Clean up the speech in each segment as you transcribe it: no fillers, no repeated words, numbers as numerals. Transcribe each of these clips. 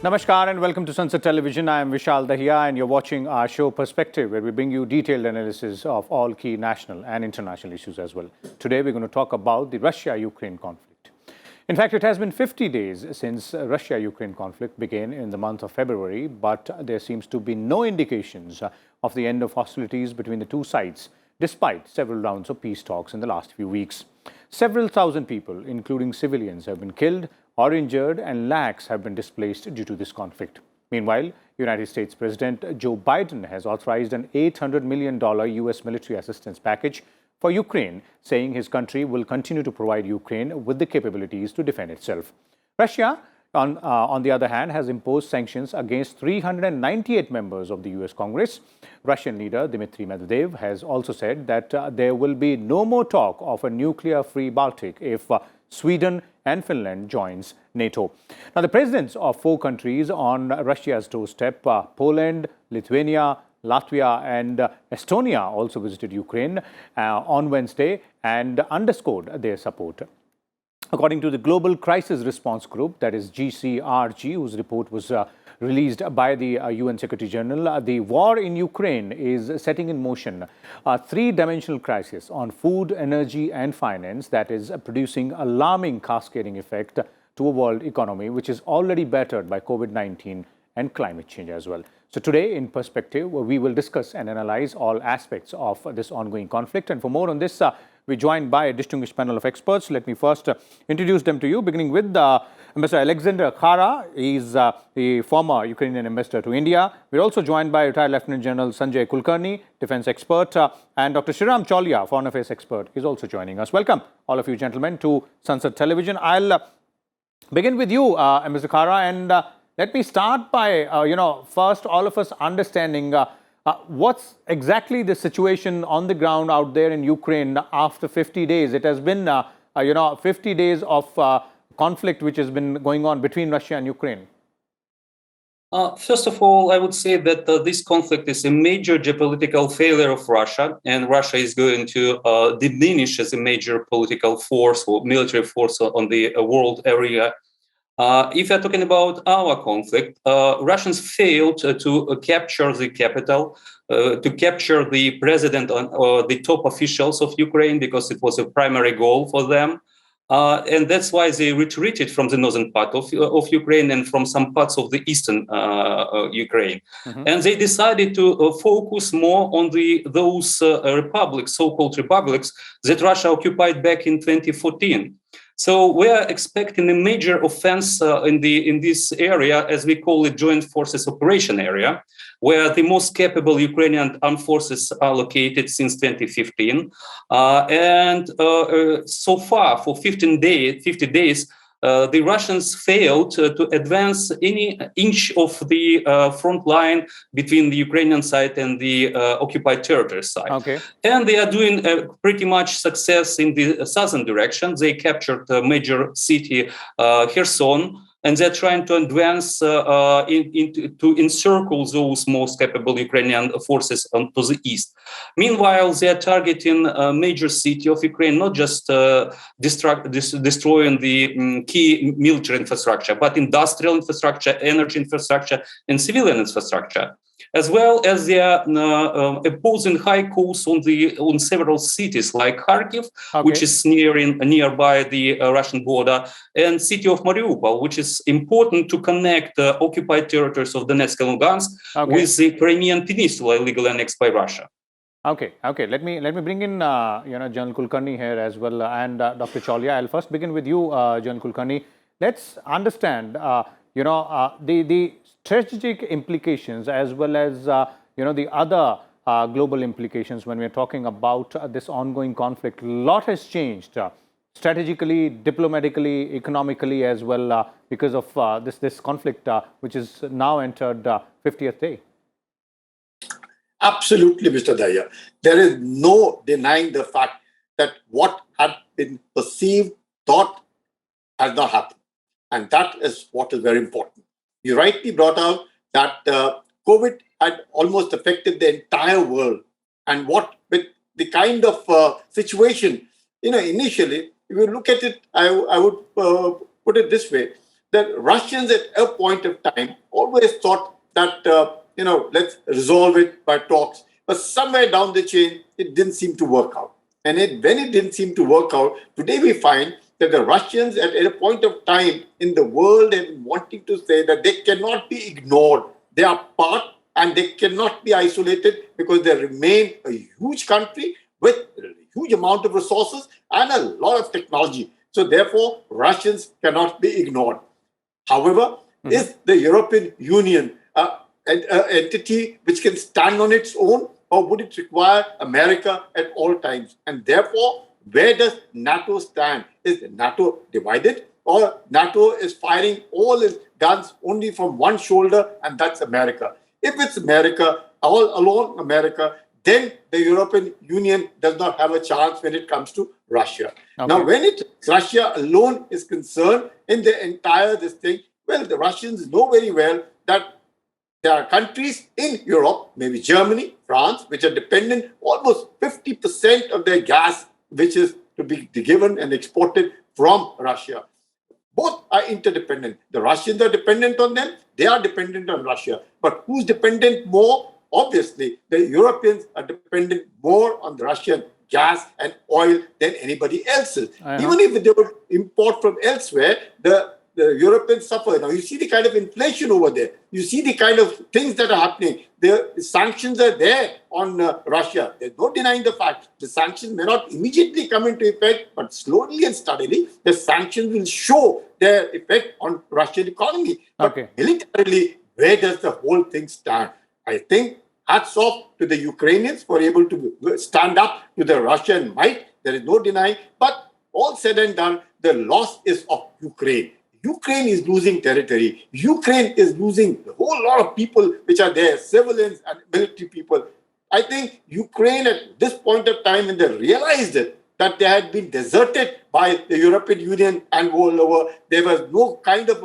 Namaskar and welcome to Sunset Television. I am Vishal Dahiya and you're watching our show Perspective, where we bring you detailed analysis of all key national and international issues as well. Today we're going to talk about the Russia-Ukraine conflict. In fact, it has been 50 days since Russia-Ukraine conflict began in the month of February, but there seems to be no indications of the end of hostilities between the two sides, despite several rounds of peace talks in the last few weeks. Several thousand people, including civilians, have been killed or injured and lakhs have been displaced due to this conflict. Meanwhile, United States President Joe Biden has authorized an $800 million U.S. military assistance package for Ukraine, saying his country will continue to provide Ukraine with the capabilities to defend itself. Russia, on the other hand, has imposed sanctions against 398 members of the U.S. Congress. Russian leader Dmitry Medvedev has also said that there will be no more talk of a nuclear-free Baltic if Sweden and Finland joins NATO. Now, the presidents of four countries on Russia's doorstep, Poland, Lithuania, Latvia and Estonia, also visited Ukraine on Wednesday and underscored their support. According to the Global Crisis Response Group, that is GCRG, whose report was released by the UN Secretary General, the war in Ukraine is setting in motion a three-dimensional crisis on food, energy and finance that is producing alarming cascading effect to a world economy which is already battered by COVID-19 and climate change as well. So today, in Perspective, we will discuss and analyze all aspects of this ongoing conflict. And for more on this, we're joined by a distinguished panel of experts. Let me first introduce them to you, beginning with Ambassador Alexander Khara. He's the former Ukrainian ambassador to India. We're also joined by retired Lieutenant General Sanjay Kulkarni, defense expert, and Dr. Shriram Chaulia, foreign affairs expert, is also joining us. Welcome, all of you gentlemen, to Sunset Television. I'll begin with you, Ambassador Khara, and let me start by, first all of us understanding what's exactly the situation on the ground out there in Ukraine after 50 days. It has been, 50 days of conflict which has been going on between Russia and Ukraine. First of all, I would say that this conflict is a major geopolitical failure of Russia, and Russia is going to diminish as a major political force or military force on the world area. If you're talking about our conflict, Russians failed to capture the capital, to capture the president or the top officials of Ukraine, because it was a primary goal for them. And that's why they retreated from the northern part of Ukraine and from some parts of the eastern Ukraine. Mm-hmm. And they decided to focus more on those republics, so-called republics, that Russia occupied back in 2014. So we are expecting a major offense in this area, as we call it, Joint Forces Operation area, where the most capable Ukrainian armed forces are located since 2015. So far, for 50 days, the Russians failed to advance any inch of the front line between the Ukrainian side and the occupied territory side. Okay. And they are doing pretty much success in the southern direction. They captured a major city, Kherson, and they're trying to advance to encircle those most capable Ukrainian forces to the east. Meanwhile, they are targeting a major city of Ukraine, not just destroying the key military infrastructure, but industrial infrastructure, energy infrastructure, and civilian infrastructure, as well as they are opposing high costs on several cities like Kharkiv, okay, which is nearby the Russian border, and city of Mariupol, which is important to connect the occupied territories of Donetsk and Lugansk, okay, with the Crimean Peninsula illegally annexed by Russia. Okay. Let me bring in General Kulkarni here as well, and Dr. Chaulia. I'll first begin with you, General Kulkarni. Let's understand, the strategic implications as well as the other global implications when we're talking about this ongoing conflict. A lot has changed strategically, diplomatically, economically as well because of this conflict which is now entered 50th day. Absolutely, Mr. Dahiya. There is no denying the fact that what had been perceived, thought, has not happened. And that is what is very important. You rightly brought out that COVID had almost affected the entire world. And what with the kind of situation, initially, if you look at it, I would put it this way, the Russians at a point of time always thought that, let's resolve it by talks. But somewhere down the chain, it didn't seem to work out. And when it didn't seem to work out, today we find that the Russians at a point of time in the world and wanting to say that they cannot be ignored. They are part and they cannot be isolated because they remain a huge country with a huge amount of resources and a lot of technology. So therefore, Russians cannot be ignored. However, is the European Union an entity which can stand on its own, or would it require America at all times? And therefore, where does NATO stand? Is NATO divided, or NATO is firing all its guns only from one shoulder, and that's America? If it's America, all alone America, then the European Union does not have a chance when it comes to Russia. Okay. Now, when Russia alone is concerned in the entire this thing, well, the Russians know very well that there are countries in Europe, maybe Germany, France, which are dependent almost 50% of their gas, which is to be given and exported from Russia. Both are interdependent. The Russians are dependent on them. They are dependent on Russia. But who's dependent more? Obviously, the Europeans are dependent more on the Russian gas and oil than anybody else's. Even if they would import from elsewhere, the Europeans suffer. Now, you see the kind of inflation over there. You see the kind of things that are happening. The sanctions are there on Russia. There's no denying the fact. The sanctions may not immediately come into effect, but slowly and steadily, the sanctions will show their effect on Russian economy. But militarily, where does the whole thing stand? I think hats off to the Ukrainians for able to stand up to the Russian might. There is no denying. But all said and done, the loss is of Ukraine. Ukraine is losing territory. Ukraine is losing a whole lot of people which are there, civilians and military people. I think Ukraine at this point of time, when they realized that they had been deserted by the European Union and all over, there was no kind of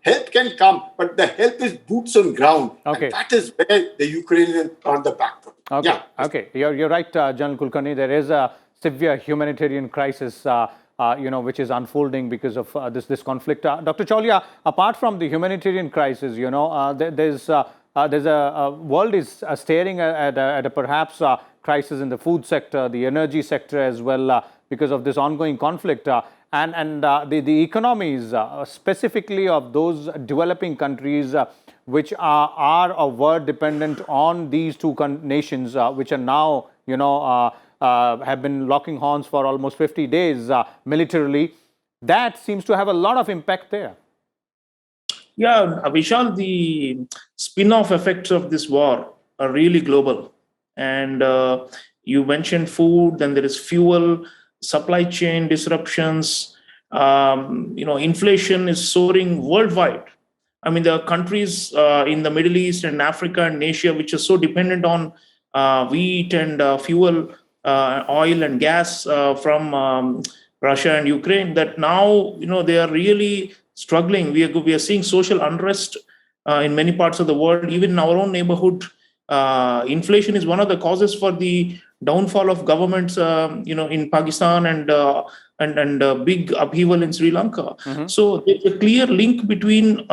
help can come, but the help is boots on ground. Okay. And that is where the Ukrainians are on the back foot. Okay. Yeah. Okay. You're right, General Kulkarni. There is a severe humanitarian crisis which is unfolding because of this conflict. Dr. Chaulia, apart from the humanitarian crisis, there's a world is staring at a perhaps crisis in the food sector, the energy sector as well, because of this ongoing conflict. And the economies, specifically of those developing countries which are or were dependent on these two nations, which are now, have been locking horns for almost 50 days militarily, that seems to have a lot of impact there. Yeah, Vishal, the spin-off effects of this war are really global. And you mentioned food, then there is fuel, supply chain disruptions, inflation is soaring worldwide. I mean, the countries in the Middle East and Africa and Asia, which are so dependent on wheat and fuel, oil and gas from Russia and Ukraine, that now, they are really struggling. We are seeing social unrest in many parts of the world, even in our own neighborhood. Inflation is one of the causes for the downfall of governments, in Pakistan and big upheaval in Sri Lanka. Mm-hmm. So there's a clear link between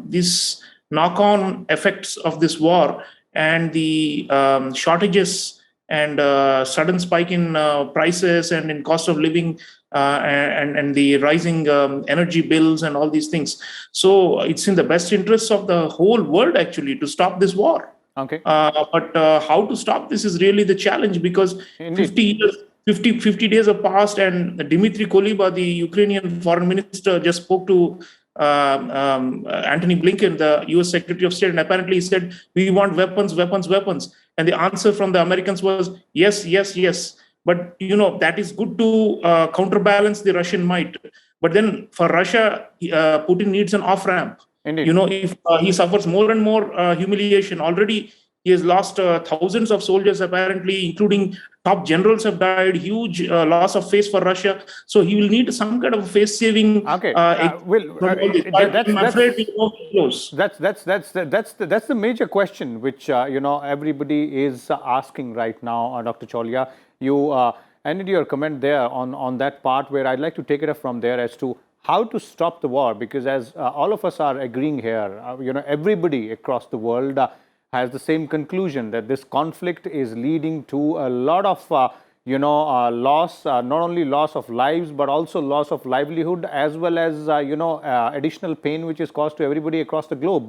these knock-on effects of this war and the shortages and sudden spike in prices and in cost of living and the rising energy bills and all these things. So it's in the best interest of the whole world actually to stop this war. Okay. But how to stop this is really the challenge, because 50 days have passed, and Dmitry Kuleba, the Ukrainian foreign minister, just spoke to Antony Blinken, the US Secretary of State, and apparently he said, we want weapons. And the answer from the Americans was yes. But, that is good to counterbalance the Russian might. But then for Russia, Putin needs an off-ramp. Indeed. If he suffers more and more humiliation, already he has lost thousands of soldiers, apparently, including top generals have died, huge loss of face for Russia. So he will need some kind of face-saving. Okay. I'm afraid we won't be close. That's the major question which everybody is asking right now, Dr. Chaulia. You ended your comment there on that part, where I'd like to take it up from there as to how to stop the war, because as all of us are agreeing here, everybody across the world has the same conclusion that this conflict is leading to a lot of loss, not only loss of lives, but also loss of livelihood, as well as, additional pain which is caused to everybody across the globe.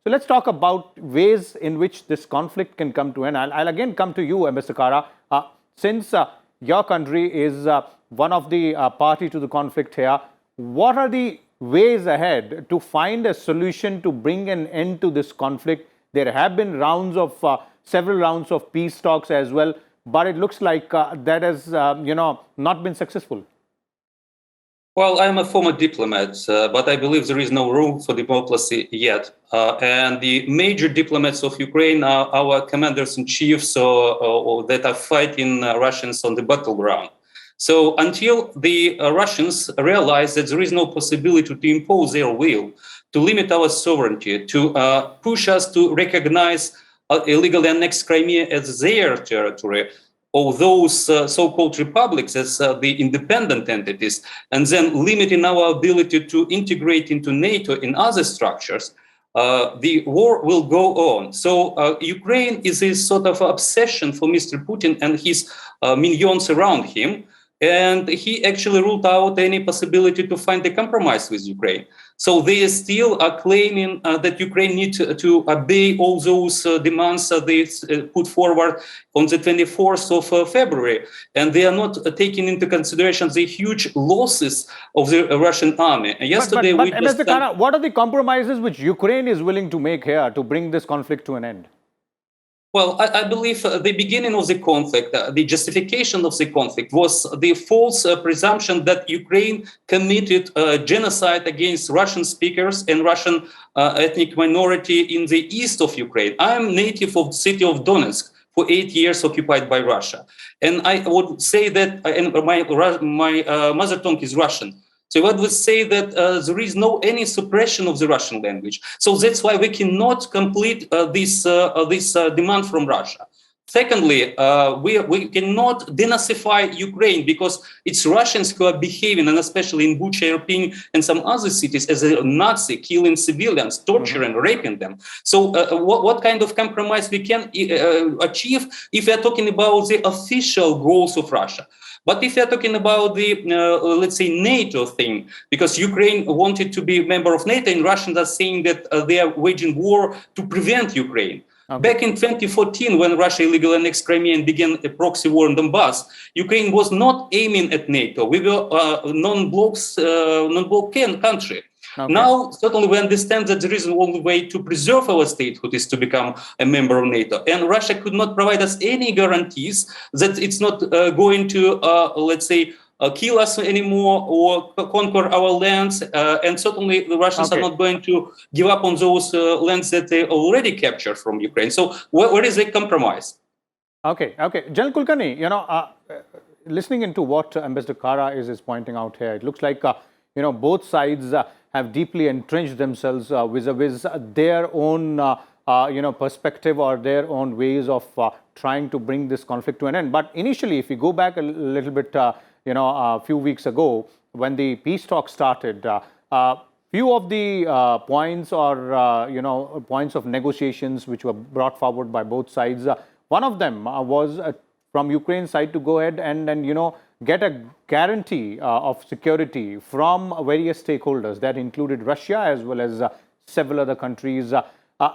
So let's talk about ways in which this conflict can come to an end. I'll again come to you, Ambassador Kara. Since your country is one of the party to the conflict here, what are the ways ahead to find a solution to bring an end to this conflict? There have been several rounds of peace talks as well, but it looks like that has, not been successful. Well, I'm a former diplomat, but I believe there is no room for diplomacy yet. And the major diplomats of Ukraine are our commanders-in-chief that are fighting Russians on the battleground. So until the Russians realize that there is no possibility to impose their will, to limit our sovereignty, to push us to recognize illegally annexed Crimea as their territory, or those so-called republics as the independent entities, and then limiting our ability to integrate into NATO in other structures, the war will go on. So Ukraine is a sort of obsession for Mr. Putin and his minions around him. And he actually ruled out any possibility to find a compromise with Ukraine. So they still are claiming that Ukraine needs to obey all those demands they put forward on the 24th of February. And they are not taking into consideration the huge losses of the Russian army. And yesterday, but Mr. Kara, what are the compromises which Ukraine is willing to make here to bring this conflict to an end? Well, I believe the beginning of the conflict, the justification of the conflict was the false presumption that Ukraine committed genocide against Russian speakers and Russian ethnic minority in the east of Ukraine. I'm native of the city of Donetsk, for 8 years occupied by Russia. And I would say that, and my mother tongue is Russian. So I would say that there is no any suppression of the Russian language. So that's why we cannot complete this demand from Russia. Secondly, we cannot denazify Ukraine because it's Russians who are behaving, and especially in Bucha, Irpin, and some other cities, as a Nazi, killing civilians, torturing, raping them. So what kind of compromise we can achieve if we are talking about the official goals of Russia? But if you're talking about the, let's say, NATO thing, because Ukraine wanted to be a member of NATO, and Russians are saying that they are waging war to prevent Ukraine. Okay. Back in 2014, when Russia illegally annexed Crimea and began a proxy war in Donbass, Ukraine was not aiming at NATO. We were a non-bloc country. Okay. Now, certainly we understand that there is an only way to preserve our statehood is to become a member of NATO. And Russia could not provide us any guarantees that it's not going to, let's say, kill us anymore or conquer our lands. And certainly the Russians are not going to give up on those lands that they already captured from Ukraine. So where is the compromise? Okay. General Kulkarni, listening into what Ambassador Kara is pointing out here, it looks like, both sides have deeply entrenched themselves vis-a-vis their own, perspective or their own ways of trying to bring this conflict to an end. But initially, if you go back a little bit, a few weeks ago, when the peace talks started, few of the points or, points of negotiations which were brought forward by both sides, one of them was from Ukraine's side to go ahead and get a guarantee of security from various stakeholders that included Russia as well as several other countries.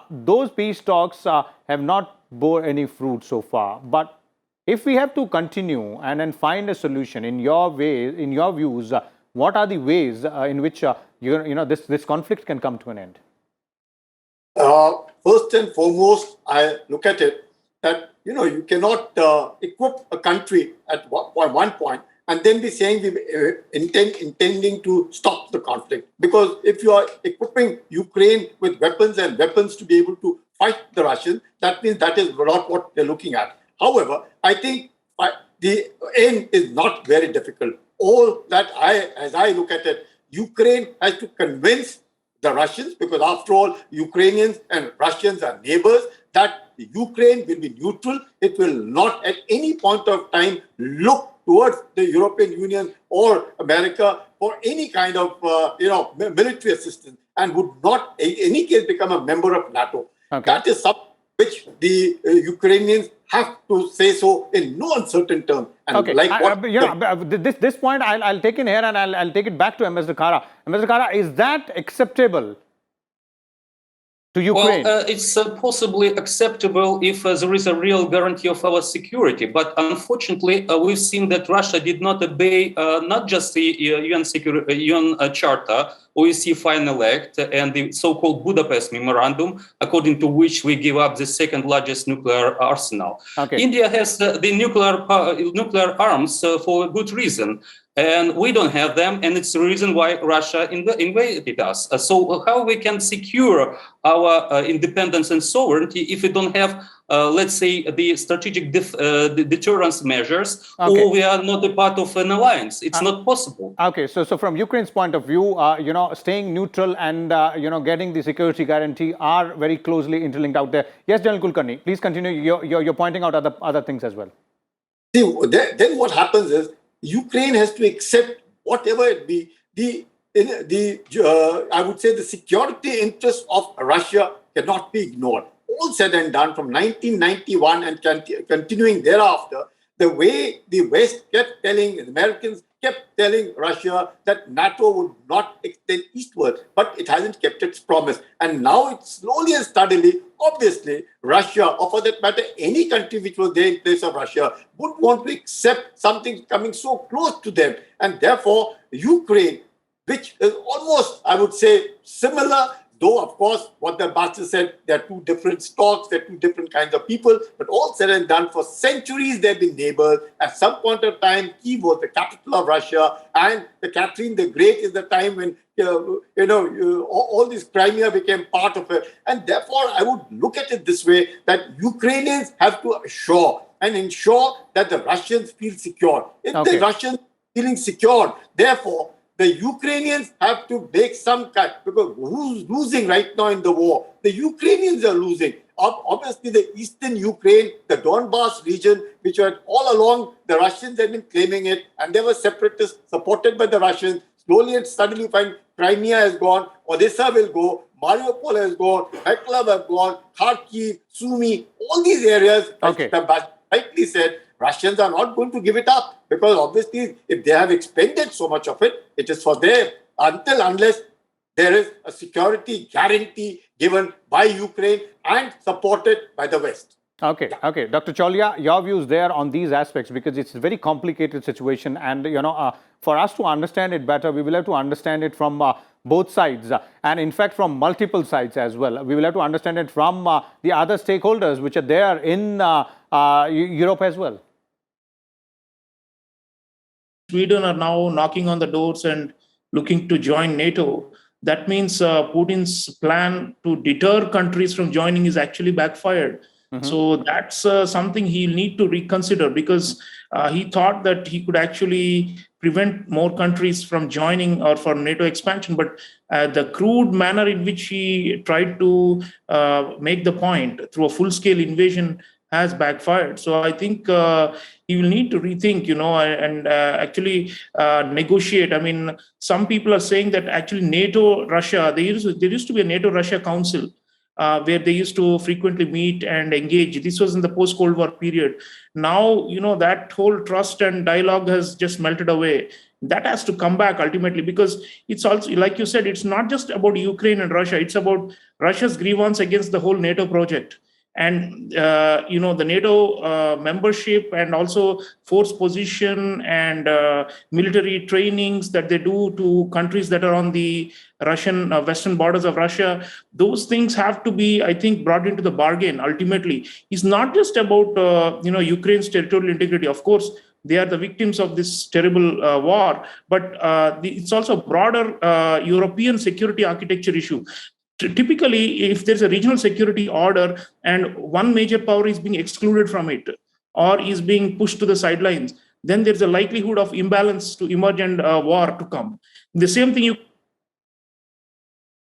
Those peace talks have not bore any fruit so far. But if we have to continue and find a solution, in your views, what are the ways in which this conflict can come to an end? First and foremost, I look at it that you cannot equip a country at one point and then be saying we intending to stop the conflict. Because if you are equipping Ukraine with weapons to be able to fight the Russians, that means that is not what they're looking at. However, I think the aim is not very difficult. All that as I look at it, Ukraine has to convince the Russians, because after all, Ukrainians and Russians are neighbors, that Ukraine will be neutral. It will not at any point of time look towards the European Union or America for any kind of military assistance, and would not in any case become a member of NATO. Okay. That is something which the Ukrainians have to say so in no uncertain terms. And Okay, this point I'll take in here, and I'll take it back to Ambassador Kara. Ambassador Kara, is that acceptable to Ukraine? Well, it's possibly acceptable if there is a real guarantee of our security. But unfortunately, we've seen that Russia did not obey not just the UN Charter, OSCE Final Act, and the so-called Budapest Memorandum, according to which we give up the second largest nuclear arsenal. Okay. India has the nuclear arms for a good reason. And we don't have them, and it's the reason why Russia invaded us. So how we can secure our independence and sovereignty if we don't have, let's say, the strategic deterrence measures, Okay. or we are not a part of an alliance? It's not possible. Okay, so from Ukraine's point of view, staying neutral and getting the security guarantee are very closely interlinked out there. Yes, General Kulkarni, please continue. You're pointing out other things as well. See, then what happens is Ukraine has to accept whatever it be. I would say the security interests of Russia cannot be ignored. All said and done from 1991 and continuing thereafter, the way the West kept telling, the Americans kept telling Russia that NATO would not extend eastward, but it hasn't kept its promise. And now it's slowly and steadily, obviously, Russia, or for that matter, any country which was there in place of Russia, would want to accept something coming so close to them. And therefore, Ukraine, which is almost, I would say, similar, though, of course, what the ambassador said, there are two different stocks, there are two different kinds of people, but all said and done, for centuries they've been neighbors. At some point of time, Kyiv was the capital of Russia, and the Catherine the Great is the time when all this Crimea became part of it. And therefore, I would look at it this way, that Ukrainians have to assure and ensure that the Russians feel secure. If the Russians feeling secure, therefore, the Ukrainians have to make some kind, because who's losing right now in the war? The Ukrainians are losing. Obviously, the eastern Ukraine, the Donbass region, which were all along, the Russians had been claiming it, and they were separatists supported by the Russians. Slowly and suddenly, find Crimea has gone, Odessa will go, Mariupol has gone, Kharkiv have gone, Kharkiv, Sumy, all these areas, Okay. as the rightly said, Russians are not going to give it up, because obviously if they have expended so much of it, it is for them, unless there is a security guarantee given by Ukraine and supported by the West. Okay. Dr. Chaulia, your views there on these aspects, because it's a very complicated situation, and for us to understand it better, we will have to understand it from both sides, and in fact from multiple sides as well. We will have to understand it from the other stakeholders which are there in Europe as well. Sweden are now knocking on the doors and looking to join NATO. That means Putin's plan to deter countries from joining is actually backfired. So that's something he'll need to reconsider, because he thought that he could actually prevent more countries from joining or for NATO expansion. But the crude manner in which he tried to make the point through a full-scale invasion has backfired. So I think he will need to rethink, and actually negotiate. I mean, some people are saying that actually NATO, Russia, there used to be a NATO-Russia council where they used to frequently meet and engage. This was in the post-Cold War period. Now, that whole trust and dialogue has just melted away. That has to come back ultimately, because it's also, like you said, it's not just about Ukraine and Russia. It's about Russia's grievance against the whole NATO project. And, the NATO membership and also force position and military trainings that they do to countries that are on the Russian western borders of Russia, those things have to be, I think, brought into the bargain ultimately. It's not just about, Ukraine's territorial integrity. Of course, they are the victims of this terrible war, but it's also a broader European security architecture issue. Typically, if there's a regional security order and one major power is being excluded from it or is being pushed to the sidelines, then there's a likelihood of imbalance to emerge and war to come. The same thing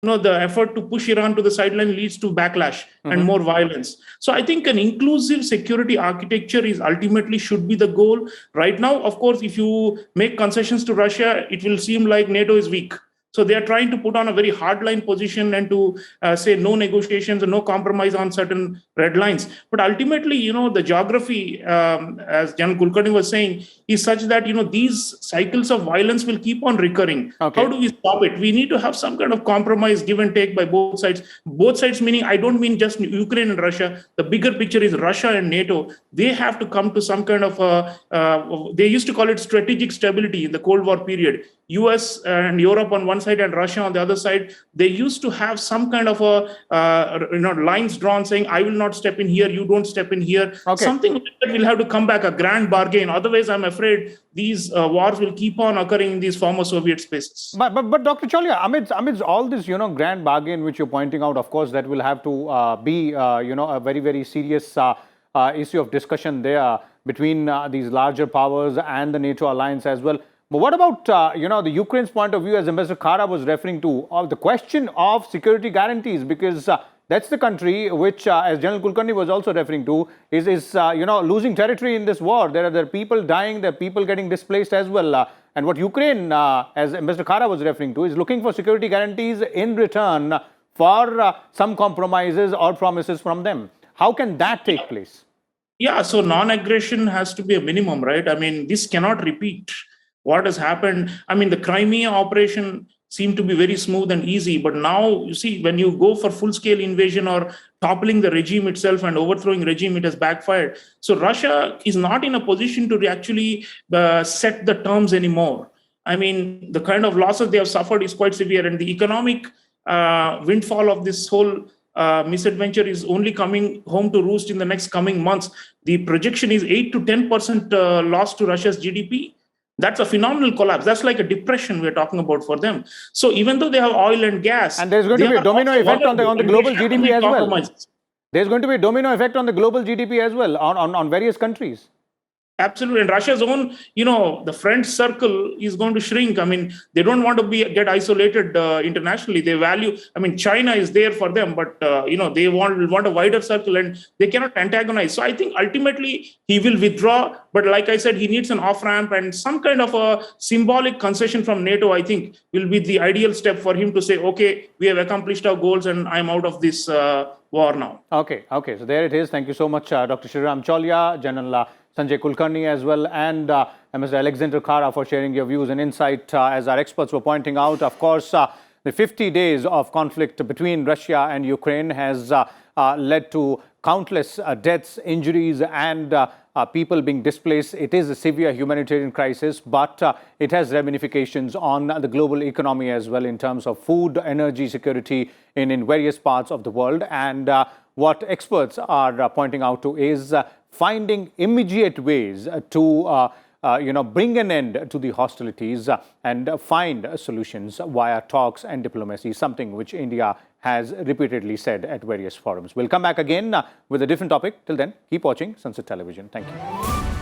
the effort to push Iran to the sideline leads to backlash and more violence. So I think an inclusive security architecture is ultimately should be the goal. Right now, of course, if you make concessions to Russia, it will seem like NATO is weak. So they are trying to put on a very hardline position and to say no negotiations and no compromise on certain red lines. But ultimately, the geography, as General Kulkarni was saying, is such that, these cycles of violence will keep on recurring. Okay. How do we stop it? We need to have some kind of compromise, give and take by both sides. Both sides meaning, I don't mean just Ukraine and Russia. The bigger picture is Russia and NATO. They have to come to some kind of, they used to call it strategic stability in the Cold War period. US and Europe on one side and Russia on the other side, they used to have some kind of lines drawn saying, I will not step in here, you don't step in here. Okay. Something like that will have to come back, a grand bargain. Otherwise, I'm afraid these wars will keep on occurring in these former Soviet spaces. But Dr. Cholia, amidst all this, grand bargain which you're pointing out, of course, that will have to be, a very, very serious issue of discussion there between these larger powers and the NATO alliance as well. But what about, the Ukraine's point of view, as Ambassador Khara was referring to, of the question of security guarantees? Because that's the country which, as General Kulkarni was also referring to, is losing territory in this war. There are people dying, there are people getting displaced as well. And what Ukraine, as Ambassador Khara was referring to, is looking for security guarantees in return for some compromises or promises from them. How can that take place? Yeah, so non-aggression has to be a minimum, right? I mean, this cannot repeat. What has happened? I mean, the Crimea operation seemed to be very smooth and easy, but now you see, when you go for full-scale invasion or toppling the regime itself and overthrowing regime, it has backfired. So Russia is not in a position to actually set the terms anymore. I mean, the kind of losses they have suffered is quite severe, and the economic windfall of this whole misadventure is only coming home to roost in the next coming months. The projection is 8 to 10% loss to Russia's GDP. That's a phenomenal collapse. That's like a depression we're talking about for them. So even though they have oil and gas, and there's going to be a domino effect on the global GDP as well. There's going to be a domino effect on the global GDP as well on various countries. Absolutely. And Russia's own, the friend circle is going to shrink. I mean, they don't want to get isolated internationally. They value, China is there for them, but, they want a wider circle and they cannot antagonize. So I think ultimately he will withdraw. But like I said, he needs an off-ramp and some kind of a symbolic concession from NATO, I think, will be the ideal step for him to say, okay, we have accomplished our goals and I'm out of this war now. Okay. So there it is. Thank you so much, Dr. Shriram Cholia, General Sanjay Kulkarni as well, and Mr. Alexander Khara for sharing your views and insight. As our experts were pointing out, of course, the 50 days of conflict between Russia and Ukraine has led to countless deaths, injuries, and people being displaced. It is a severe humanitarian crisis, but it has ramifications on the global economy as well in terms of food, energy security in various parts of the world. And what experts are pointing out to is finding immediate ways to bring an end to the hostilities and find solutions via talks and diplomacy, something which India has repeatedly said at various forums. We'll come back again with a different topic. Till then, keep watching Sunset Television. Thank you.